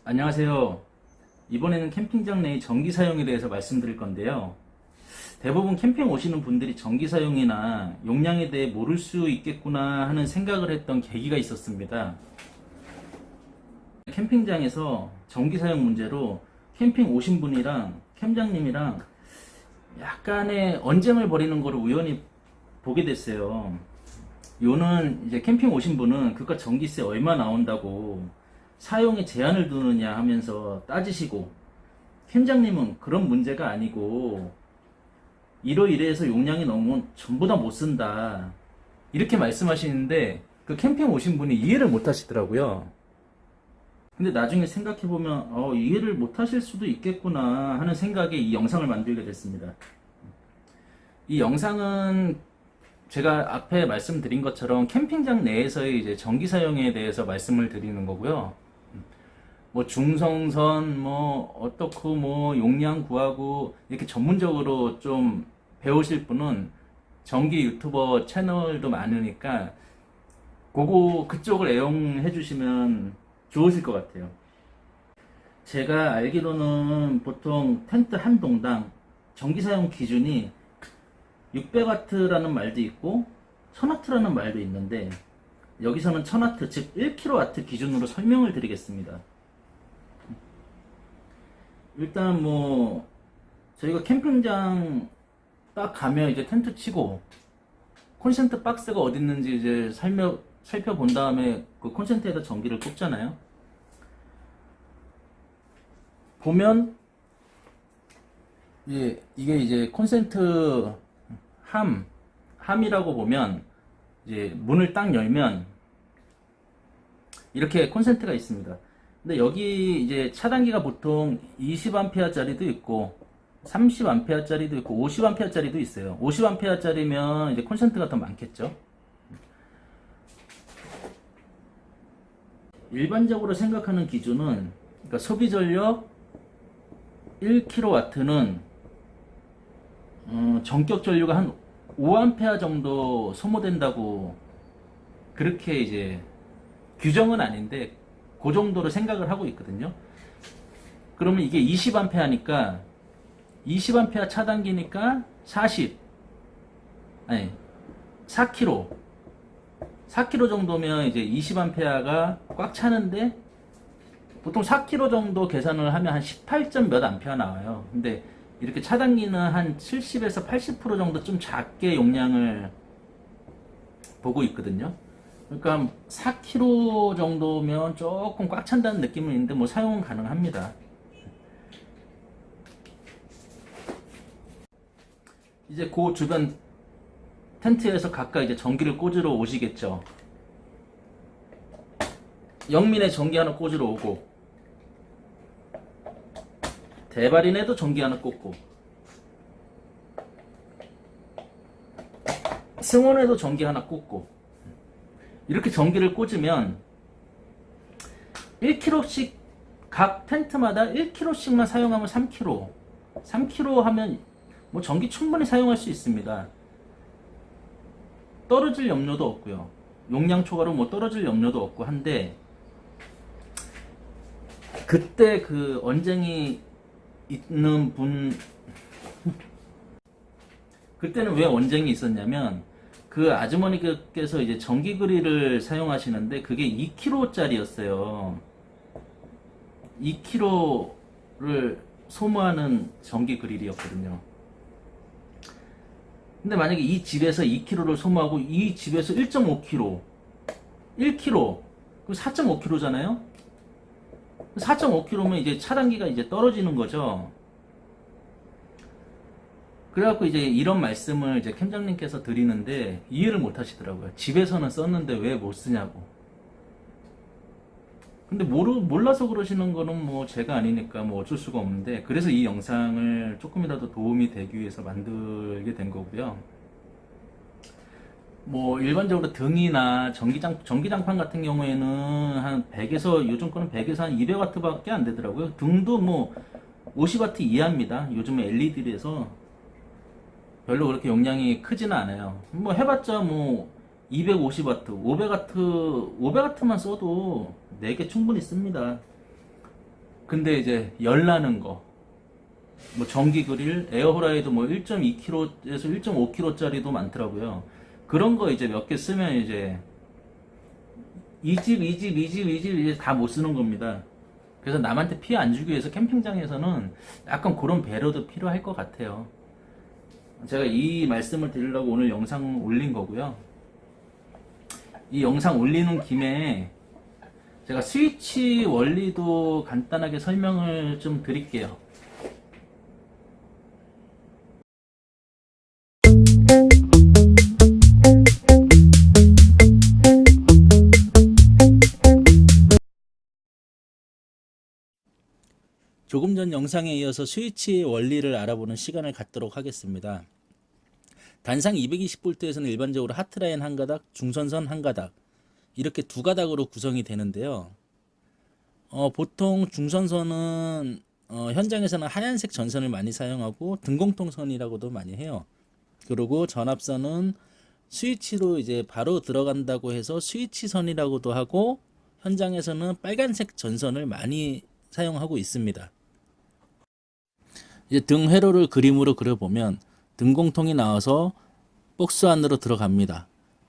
안녕하세요. 이번에는 캠핑장 내의 전기 사용에 대해서 말씀드릴 건데요. 대부분 캠핑 오시는 분들이 전기 사용이나 용량에 대해 모를 수 있겠구나 하는 생각을 했던 계기가 있었습니다. 캠핑장에서 전기 사용 문제로 캠핑 오신 분이랑 캠장님이랑 약간의 언쟁을 벌이는 것을 우연히 보게 됐어요. 요는 이제 캠핑 오신 분은 그깟 전기세 얼마 나온다고 사용에 제한을 두느냐 하면서 따지시고, 캠장님은 그런 문제가 아니고 이러이러해서 용량이 너무 전부 다 못 쓴다 이렇게 말씀하시는데, 그 캠핑 오신 분이 이해를 못 하시더라고요. 근데 나중에 생각해보면 이해를 못 하실 수도 있겠구나 하는 생각에 이 영상을 만들게 됐습니다. 이 영상은 제가 앞에 말씀드린 것처럼 캠핑장 내에서의 이제 전기 사용에 대해서 말씀을 드리는 거고요. 뭐 중성선 뭐 어떻고 뭐 용량 구하고 이렇게 전문적으로 좀 배우실 분은 전기 유튜버 채널도 많으니까 그쪽을 애용해 주시면 좋으실 것 같아요. 제가 알기로는 보통 텐트 한 동당 전기 사용 기준이 600W라는 말도 있고 1000W라는 말도 있는데, 여기서는 1000W 즉 1kW 기준으로 설명을 드리겠습니다. 일단 뭐 저희가 캠핑장 딱 가면 이제 텐트 치고 콘센트 박스가 어디 있는지 이제 살펴본 다음에 그 콘센트에다 전기를 꽂잖아요. 보면 이게 이제 콘센트 함이라고 보면, 이제 문을 딱 열면 이렇게 콘센트가 있습니다. 근데 여기 이제 차단기가 보통 20A짜리도 있고 30A짜리도 있고 50A짜리도 있어요. 50A짜리면 이제 콘센트가 더 많겠죠. 일반적으로 생각하는 기준은, 그러니까 소비 전력 1kW는 전격 전류가 한 5A 정도 소모된다고, 그렇게 이제 규정은 아닌데 그 정도로 생각을 하고 있거든요. 그러면 이게 20A니까 20A 차단기니까 4kg 정도면 이제 20A가 꽉 차는데, 보통 4kg 정도 계산을 하면 한 18점 몇 암페어 나와요. 근데 이렇게 차단기는 한 70에서 80% 정도 좀 작게 용량을 보고 있거든요. 그러니까 4kg 정도면 조금 꽉 찬다는 느낌은 있는데 뭐 사용은 가능합니다. 이제 그 주변 텐트에서 각각 이제 전기를 꽂으러 오시겠죠. 영민에 전기 하나 꽂으러 오고, 대발인에도 전기 하나 꽂고, 승원에도 전기 하나 꽂고, 이렇게 전기를 꽂으면 1kg씩 각 텐트마다 1kg씩만 사용하면 3kg 3kg 하면 뭐 전기 충분히 사용할 수 있습니다. 떨어질 염려도 없고요. 용량 초과로 뭐 떨어질 염려도 없고 한데, 그때 그 언쟁이 있는 분 그때는 왜 언쟁이 있었냐면, 그 아주머니께서 이제 전기 그릴을 사용하시는데 그게 2kg짜리였어요. 2kg를 소모하는 전기 그릴이었거든요. 근데 만약에 이 집에서 2kg를 소모하고 이 집에서 1.5kg, 1kg, 그럼 4.5kg잖아요? 4.5kg면 이제 차단기가 이제 떨어지는 거죠. 그래갖고 이제 이런 말씀을 이제 캠장님께서 드리는데 이해를 못 하시더라고요. 집에서는 썼는데 왜 못 쓰냐고. 근데 몰라서 그러시는 거는 뭐 제가 아니니까 뭐 어쩔 수가 없는데, 그래서 이 영상을 조금이라도 도움이 되기 위해서 만들게 된 거고요. 뭐 일반적으로 등이나 전기장판 같은 경우에는 한 100에서, 요즘 거는 100에서 한 200W 밖에 안 되더라고요. 등도 뭐 50W 이하입니다. 요즘에 LED라서 별로 그렇게 용량이 크지는 않아요. 뭐 해봤자 뭐 250W, 500W만 써도 4개 충분히 씁니다. 근데 이제 열 나는 거, 뭐 전기 그릴, 에어프라이도 뭐 1.2kg에서 1.5kg짜리도 많더라고요. 그런 거 이제 몇 개 쓰면 이제 이 집 이제 다 못 쓰는 겁니다. 그래서 남한테 피해 안 주기 위해서 캠핑장에서는 약간 그런 배려도 필요할 것 같아요. 제가 이 말씀을 드리려고 오늘 영상 올린 거고요. 이 영상 올리는 김에 제가 스위치 원리도 간단하게 설명을 좀 드릴게요. 조금 전 영상에 이어서 스위치 원리를 알아보는 시간을 갖도록 하겠습니다. 단상 220V에서는 일반적으로 하트라인 한 가닥, 중선선 한 가닥 이렇게 두 가닥으로 구성이 되는데요. 보통 중선선은 현장에서는 하얀색 전선을 많이 사용하고 등공통선이라고도 많이 해요. 그리고 전압선은 스위치로 이제 바로 들어간다고 해서 스위치선이라고도 하고 현장에서는 빨간색 전선을 많이 사용하고 있습니다. 이제 등 회로를 그림으로 그려보면 등공통이 나와서 박스 안으로 들어갑니다.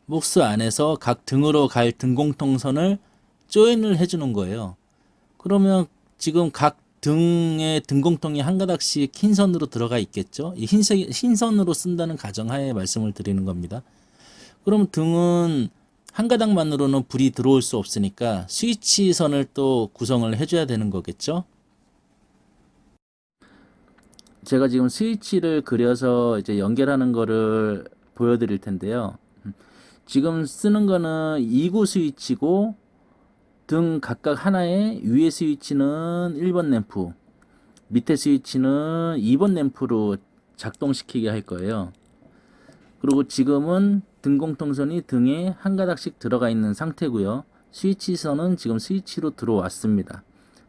박스 안에서 각 등으로 갈 등공통선을 조인을 해주는 거예요. 그러면 지금 각 등의 등공통이 한 가닥씩 흰 선으로 들어가 있겠죠. 이 흰 선으로 쓴다는 가정하에 말씀을 드리는 겁니다. 그럼 등은 한 가닥만으로는 불이 들어올 수 없으니까 스위치 선을 또 구성을 해줘야 되는 거겠죠. 제가 지금 스위치를 그려서 이제 연결하는 거를 보여드릴 텐데요. 지금 쓰는 거는 2구 스위치고 등 각각 하나에 위에 스위치는 1번 램프, 밑에 스위치는 2번 램프로 작동시키게 할 거예요. 그리고 지금은 등공통선이 등에 한 가닥씩 들어가 있는 상태고요. 스위치선은 지금 스위치로 들어왔습니다.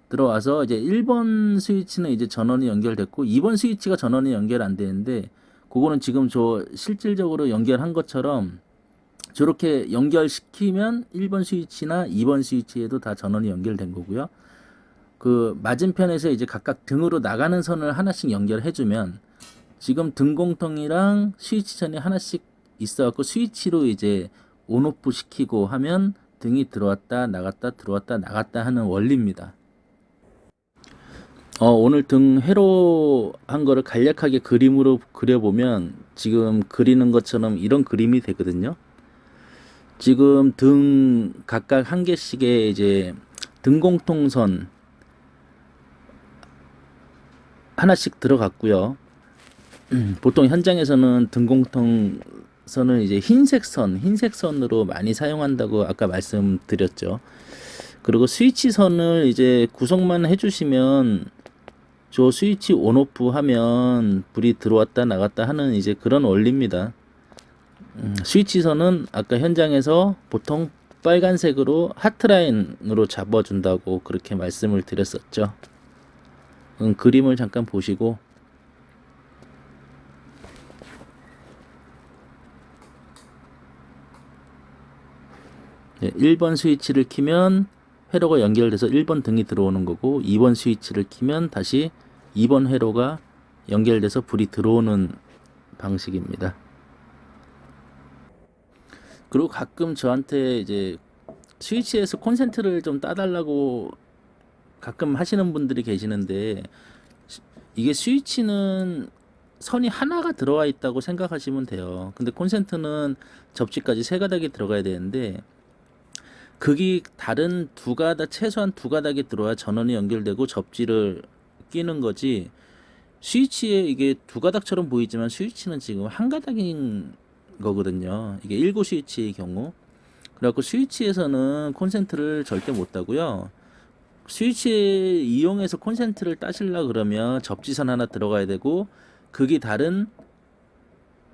들어와서 이제 1번 스위치는 이제 전원이 연결됐고 2번 스위치가 전원이 연결 안 되는데 그거는 지금 저 실질적으로 연결한 것처럼 저렇게 연결시키면 1번 스위치나 2번 스위치에도 다 전원이 연결된 거고요. 그 맞은편에서 이제 각각 등으로 나가는 선을 하나씩 연결해주면 지금 등공통이랑 스위치선이 하나씩 있어갖고 스위치로 이제 온오프 시키고 하면 등이 들어왔다 나갔다 들어왔다 나갔다 하는 원리입니다. 오늘 등 회로 한 거를 간략하게 그림으로 그려보면 지금 그리는 것처럼 이런 그림이 되거든요. 지금 등 각각 한 개씩의 이제 등공통선 하나씩 들어갔고요. 보통 현장에서는 등공통선을 이제 흰색 선으로 많이 사용한다고 아까 말씀드렸죠. 그리고 스위치 선을 이제 구성만 해주시면 저 스위치 온오프 하면 불이 들어왔다 나갔다 하는 이제 그런 원리입니다. 스위치 선은 아까 현장에서 보통 빨간색으로 하트라인으로 잡아준다고 그렇게 말씀을 드렸었죠. 그림을 잠깐 보시고 네, 1번 스위치를 키면 회로가 연결돼서 1번 등이 들어오는 거고 2번 스위치를 키면 다시 2번 회로가 연결돼서 불이 들어오는 방식입니다. 그리고 가끔 저한테 이제 스위치에서 콘센트를 좀 따달라고 가끔 하시는 분들이 계시는데 이게 스위치는 선이 하나가 들어와 있다고 생각하시면 돼요. 근데 콘센트는 접지까지 세 가닥이 들어가야 되는데 극이 다른 두 가닥, 최소한 두 가닥이 들어야 전원이 연결되고 접지를 끼는 거지. 스위치에 이게 두 가닥처럼 보이지만 스위치는 지금 한 가닥인 거거든요. 이게 1구 스위치의 경우. 그래갖고 스위치에서는 콘센트를 절대 못 따고요. 스위치 이용해서 콘센트를 따시려 그러면 접지선 하나 들어가야 되고 극이 다른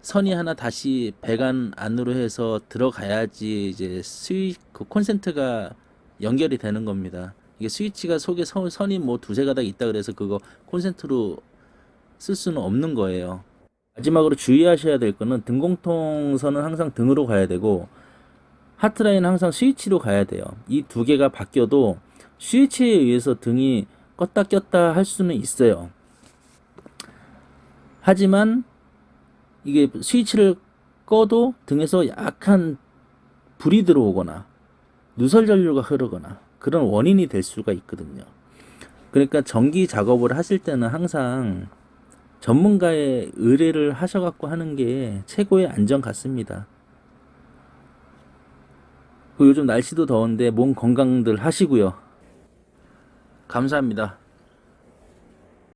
선이 하나 다시 배관 안으로 해서 들어가야지 이제 그 콘센트가 연결이 되는 겁니다. 이게 스위치가 속에 선이 뭐 두세 가닥 있다 그래서 그거 콘센트로 쓸 수는 없는 거예요. 마지막으로 주의하셔야 될 거는 등공통 선은 항상 등으로 가야 되고 하트라인은 항상 스위치로 가야 돼요. 이 두 개가 바뀌어도 스위치에 의해서 등이 껐다 꼈다 할 수는 있어요. 하지만 이게 스위치를 꺼도 등에서 약한 불이 들어오거나 누설 전류가 흐르거나 그런 원인이 될 수가 있거든요. 그러니까 전기 작업을 하실 때는 항상 전문가의 의뢰를 하셔갖고 하는 게 최고의 안전 같습니다. 요즘 날씨도 더운데 몸 건강들 하시고요. 감사합니다.